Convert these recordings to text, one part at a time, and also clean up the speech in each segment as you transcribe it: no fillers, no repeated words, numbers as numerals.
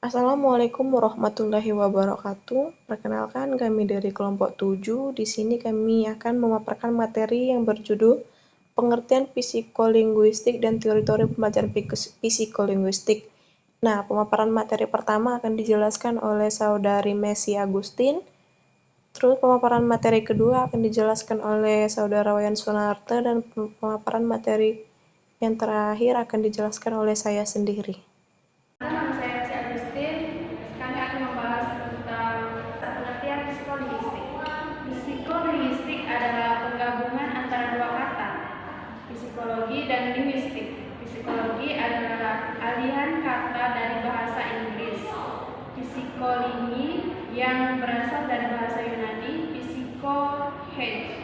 Assalamualaikum warahmatullahi wabarakatuh. Perkenalkan, kami dari kelompok 7. Di sini kami akan memaparkan materi yang berjudul Pengertian Psikolinguistik dan Teori-teori Pembelajaran Psikolinguistik. Nah, pemaparan materi pertama akan dijelaskan oleh Saudari Messi Agustin. Terus pemaparan materi kedua akan dijelaskan oleh Saudara Wayan Sunarte, dan pemaparan materi yang terakhir akan dijelaskan oleh saya sendiri. Nama saya Messi Agustin. Kami akan membahas tentang pengertian psikolinguistik. Psikolinguistik adalah penggabungan antara dua kata, psikologi dan linguistik. Psikologi adalah aliran kata dari bahasa Inggris. Psikolingi yang berasal dari bahasa Yunani, psikohe,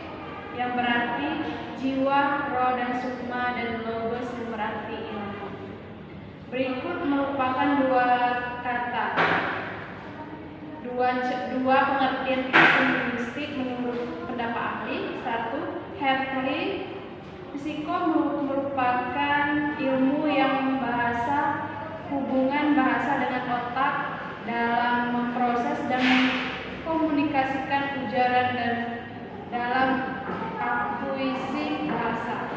yang berarti jiwa, roh, dan sukma, dan logos yang berarti ilmu. Berikut merupakan dua pengertian psikolinguistik menurut pendapat ahli. 1. Hartley, psiko merupakan ilmu yang membahasa hubungan bahasa dengan otak dalam memproses dan mengkomunikasikan ujaran dan dalam akuisisi bahasa.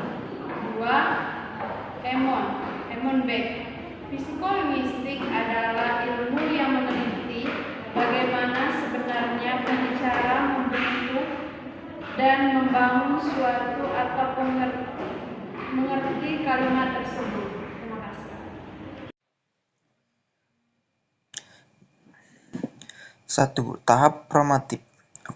2. Emon Beck, psikolinguistik adalah ilmu yang meneliti bagaimana sebenarnya pembicara membentuk dan membangun suatu atau mengerti kalimat tersebut. Terima kasih. 1. Tahap formatif.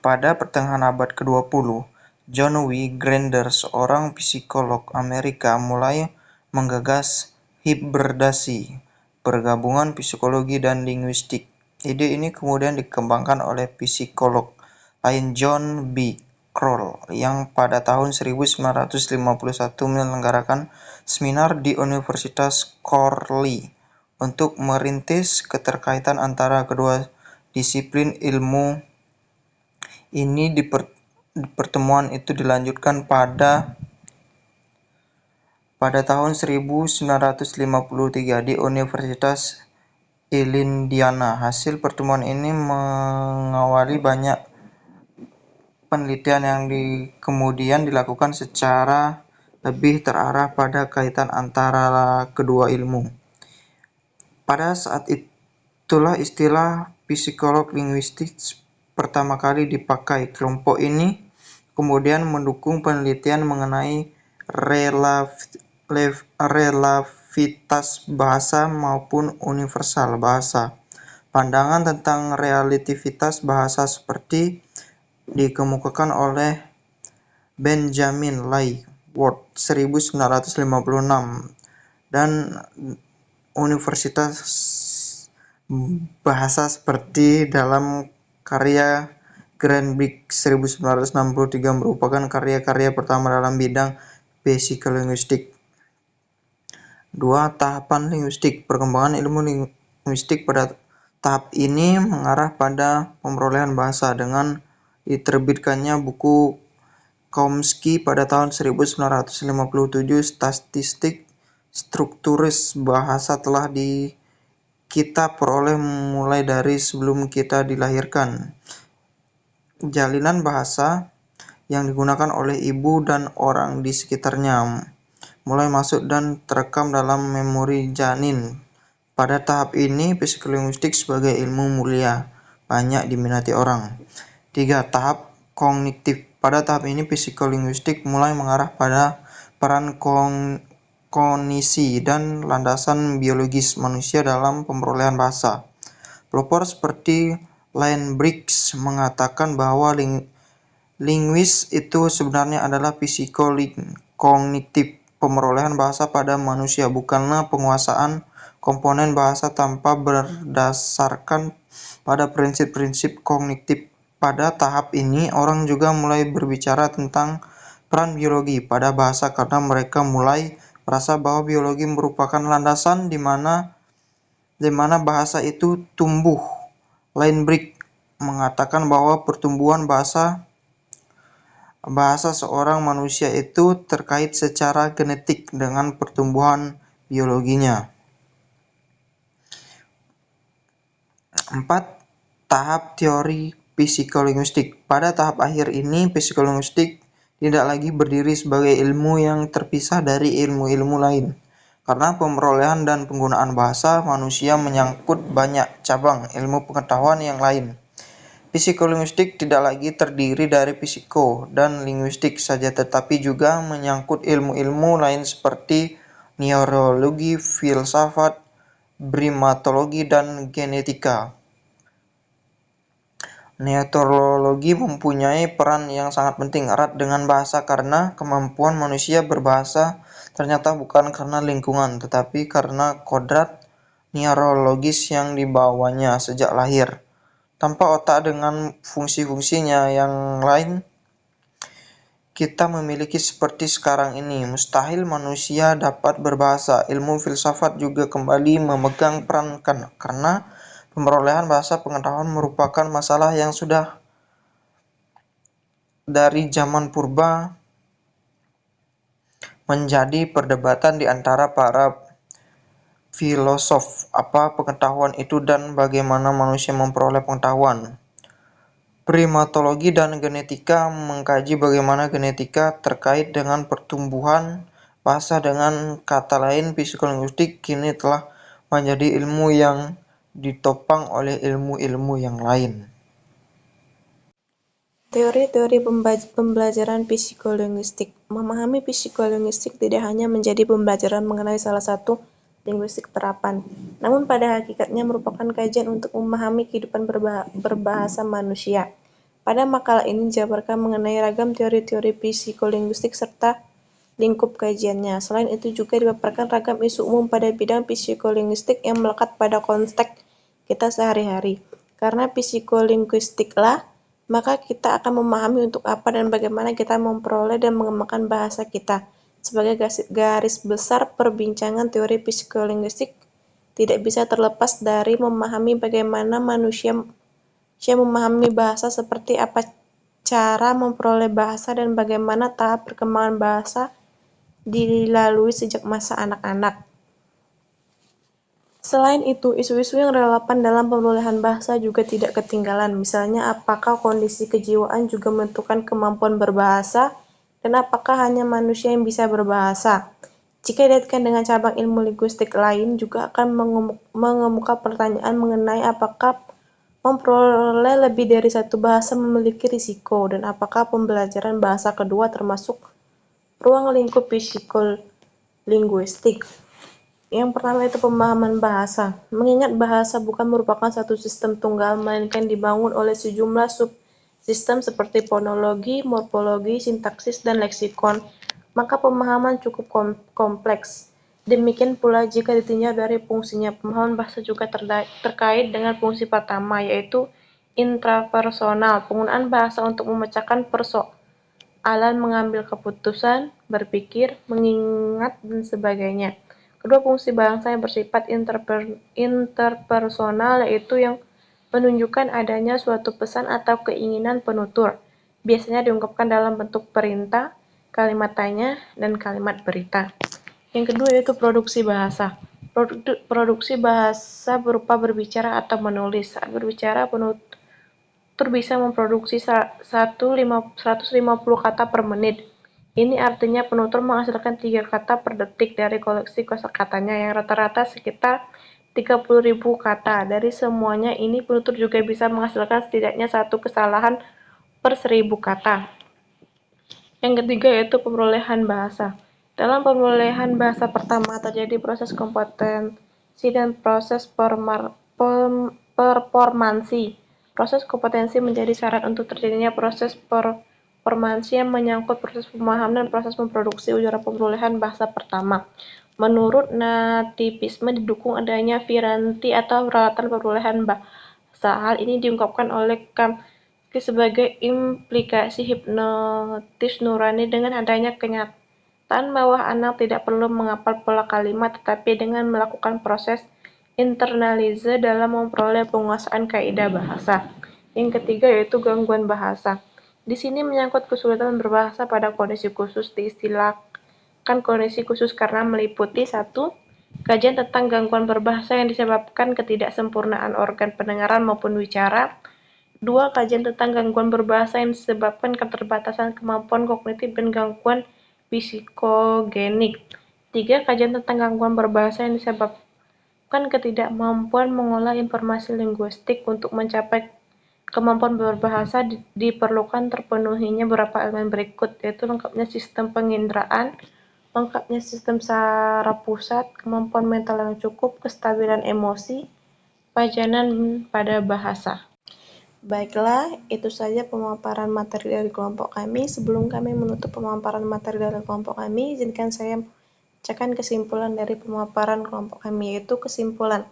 Pada pertengahan abad ke-20, John W. Grinder, seorang psikolog Amerika, mulai menggagas hibridasi, pergabungan psikologi dan linguistik. Ide ini kemudian dikembangkan oleh psikolog lain John B. Kroll yang pada tahun 1951 menyelenggarakan seminar di Universitas Cornell untuk merintis keterkaitan antara kedua disiplin ilmu ini. Di pertemuan itu dilanjutkan pada tahun 1953 di Universitas Indiana. Hasil pertemuan ini mengawali banyak penelitian yang kemudian dilakukan secara lebih terarah pada kaitan antara kedua ilmu. Pada saat itulah istilah psikolog linguistik pertama kali dipakai. Kelompok ini kemudian mendukung penelitian mengenai relativitas bahasa maupun universal bahasa. Pandangan tentang relativitas bahasa seperti dikemukakan oleh Benjamin Lai Ward 1956 dan universitas bahasa seperti dalam karya Greenberg 1963 merupakan karya-karya pertama dalam bidang psikolinguistik. 2. Tahapan linguistik. Perkembangan ilmu linguistik pada tahap ini mengarah pada pemerolehan bahasa dengan diterbitkannya buku Chomsky pada tahun 1957. Statistik strukturis bahasa telah kita peroleh mulai dari sebelum kita dilahirkan. Jalinan bahasa yang digunakan oleh ibu dan orang di sekitarnya mulai masuk dan terekam dalam memori janin. Pada tahap ini, psikolinguistik sebagai ilmu mulia banyak diminati orang. 3. Tahap kognitif. Pada tahap ini, psikolinguistik mulai mengarah pada peran kognisi dan landasan biologis manusia dalam pemerolehan bahasa. Pelopor seperti Lane-Briggs mengatakan bahwa linguis itu sebenarnya adalah psikologikognitif, pemerolehan bahasa pada manusia, bukanlah penguasaan komponen bahasa tanpa berdasarkan pada prinsip-prinsip kognitif. Pada tahap ini, orang juga mulai berbicara tentang peran biologi pada bahasa karena mereka mulai merasa bahwa biologi merupakan landasan di mana bahasa itu tumbuh. Lane-Briggs mengatakan bahwa pertumbuhan bahasa seorang manusia itu terkait secara genetik dengan pertumbuhan biologinya. 4. Tahap teori psikolinguistik. Pada tahap akhir ini, psikolinguistik tidak lagi berdiri sebagai ilmu yang terpisah dari ilmu-ilmu lain. Karena pemerolehan dan penggunaan bahasa manusia menyangkut banyak cabang ilmu pengetahuan yang lain. Psikolinguistik tidak lagi terdiri dari psiko dan linguistik saja, tetapi juga menyangkut ilmu-ilmu lain seperti neurologi, filsafat, primatologi, dan genetika. Neurologi mempunyai peran yang sangat penting erat dengan bahasa karena kemampuan manusia berbahasa ternyata bukan karena lingkungan, tetapi karena kodrat neurologis yang dibawanya sejak lahir. Tanpa otak dengan fungsi-fungsinya yang lain, kita memiliki seperti sekarang ini. Mustahil manusia dapat berbahasa. Ilmu filsafat juga kembali memegang peran karena pemerolehan bahasa pengetahuan merupakan masalah yang sudah dari zaman purba menjadi perdebatan di antara para filosof. Apa pengetahuan itu dan bagaimana manusia memperoleh pengetahuan? Primatologi dan genetika mengkaji bagaimana genetika terkait dengan pertumbuhan bahasa. Dengan kata lain, psikolinguistik kini telah menjadi ilmu yang ditopang oleh ilmu-ilmu yang lain. Teori-teori pembelajaran psikolinguistik. Memahami psikolinguistik tidak hanya menjadi pembelajaran mengenai salah satu linguistik terapan, namun pada hakikatnya merupakan kajian untuk memahami kehidupan berbahasa manusia. Pada makalah ini dijabarkan mengenai ragam teori-teori psikolinguistik serta lingkup kajiannya. Selain itu juga dipaparkan ragam isu umum pada bidang psikolinguistik yang melekat pada konteks kita sehari-hari. Karena psikolinguistiklah, maka kita akan memahami untuk apa dan bagaimana kita memperoleh dan mengembangkan bahasa kita. Sebagai garis besar perbincangan teori psikolinguistik tidak bisa terlepas dari memahami bagaimana manusia memahami bahasa, seperti apa cara memperoleh bahasa, dan bagaimana tahap perkembangan bahasa dilalui sejak masa anak-anak. Selain itu, isu-isu yang relevan dalam pemulihan bahasa juga tidak ketinggalan. Misalnya, apakah kondisi kejiwaan juga menentukan kemampuan berbahasa, dan apakah hanya manusia yang bisa berbahasa? Jika dikaitkan dengan cabang ilmu linguistik lain, juga akan mengemuka pertanyaan mengenai apakah memperoleh lebih dari satu bahasa memiliki risiko, dan apakah pembelajaran bahasa kedua termasuk ruang lingkup psikolinguistik. Yang pertama itu pemahaman bahasa. Mengingat bahasa bukan merupakan satu sistem tunggal, melainkan dibangun oleh sejumlah subsistem seperti fonologi, morfologi, sintaksis, dan leksikon, maka pemahaman cukup kompleks. Demikian pula jika ditinjau dari fungsinya, pemahaman bahasa juga terkait dengan fungsi pertama, yaitu intrapersonal, penggunaan bahasa untuk memecahkan persoalan, mengambil keputusan, berpikir, mengingat, dan sebagainya. Kedua fungsi bahasa yang bersifat interpersonal, yaitu yang menunjukkan adanya suatu pesan atau keinginan penutur, biasanya diungkapkan dalam bentuk perintah, kalimat tanya, dan kalimat berita. Yang kedua yaitu produksi bahasa. Produksi bahasa berupa berbicara atau menulis. Saat berbicara, penutur bisa memproduksi 150 kata per menit. Ini artinya penutur menghasilkan 3 kata per detik dari koleksi kosakatanya yang rata-rata sekitar 30.000 kata. Dari semuanya ini, penutur juga bisa menghasilkan setidaknya 1 kesalahan per 1.000 kata. Yang ketiga yaitu perolehan bahasa. Dalam perolehan bahasa pertama terjadi proses kompetensi dan proses performansi. Proses kompetensi menjadi syarat untuk terjadinya proses performansi yang menyangkut proses pemahaman dan proses memproduksi ujar perolehan bahasa pertama. Menurut nativisme, didukung adanya Viranti atau peralatan perolehan bahasa. Hal ini diungkapkan oleh Kamsky sebagai implikasi hipnotis nurani dengan adanya kenyataan bahwa anak tidak perlu menghafal pola kalimat, tetapi dengan melakukan proses internalize dalam memperoleh penguasaan kaidah bahasa. Yang ketiga yaitu gangguan bahasa. Di sini menyangkut kesulitan berbahasa pada kondisi khusus. Diistilahkan kondisi khusus karena meliputi 1. Kajian tentang gangguan berbahasa yang disebabkan ketidaksempurnaan organ pendengaran maupun wicara. 2. Kajian tentang gangguan berbahasa yang disebabkan keterbatasan kemampuan kognitif dan gangguan psikogenik. 3. Kajian tentang gangguan berbahasa yang disebabkan ketidakmampuan mengolah informasi linguistik. Untuk mencapai kemampuan berbahasa diperlukan terpenuhinya beberapa elemen berikut, yaitu lengkapnya sistem penginderaan, lengkapnya sistem saraf pusat, kemampuan mental yang cukup, kestabilan emosi, pajanan pada bahasa. Baiklah, itu saja pemaparan materi dari kelompok kami. Sebelum kami menutup pemaparan materi dari kelompok kami, izinkan saya membacakan kesimpulan dari pemaparan kelompok kami, yaitu kesimpulan.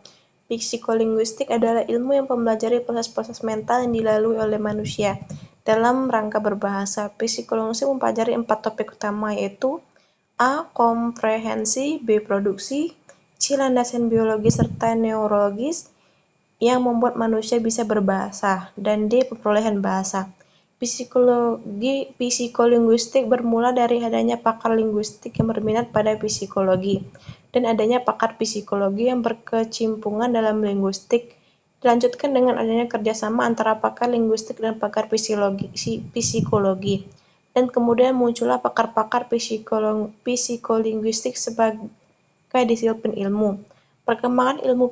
Psikolinguistik adalah ilmu yang mempelajari proses-proses mental yang dilalui oleh manusia dalam rangka berbahasa. Psikolinguistik mempelajari 4 topik utama, yaitu A. Komprehensi, B. Produksi, C. Landasan biologis serta neurologis yang membuat manusia bisa berbahasa, dan D. Perolehan bahasa. Psikolinguistik bermula dari adanya pakar linguistik yang berminat pada psikologi, dan adanya pakar psikologi yang berkecimpungan dalam linguistik. Dilanjutkan dengan adanya kerjasama antara pakar linguistik dan pakar psikologi. Dan kemudian muncullah pakar-pakar psikolinguistik sebagai disiplin ilmu. Perkembangan ilmu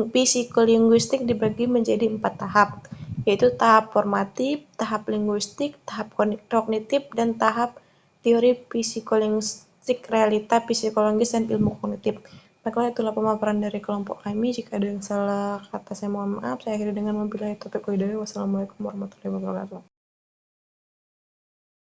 psikolinguistik dibagi menjadi 4 tahap, yaitu tahap formatif, tahap linguistik, tahap kognitif, dan tahap teori psikolinguistik, realita psikologis, dan ilmu kognitif. Baiklah, itulah pemaparan dari kelompok kami. Jika ada yang salah kata, saya mohon maaf. Saya akhiri dengan wabillahi taufiq wal hidayah. Wassalamualaikum warahmatullahi wabarakatuh.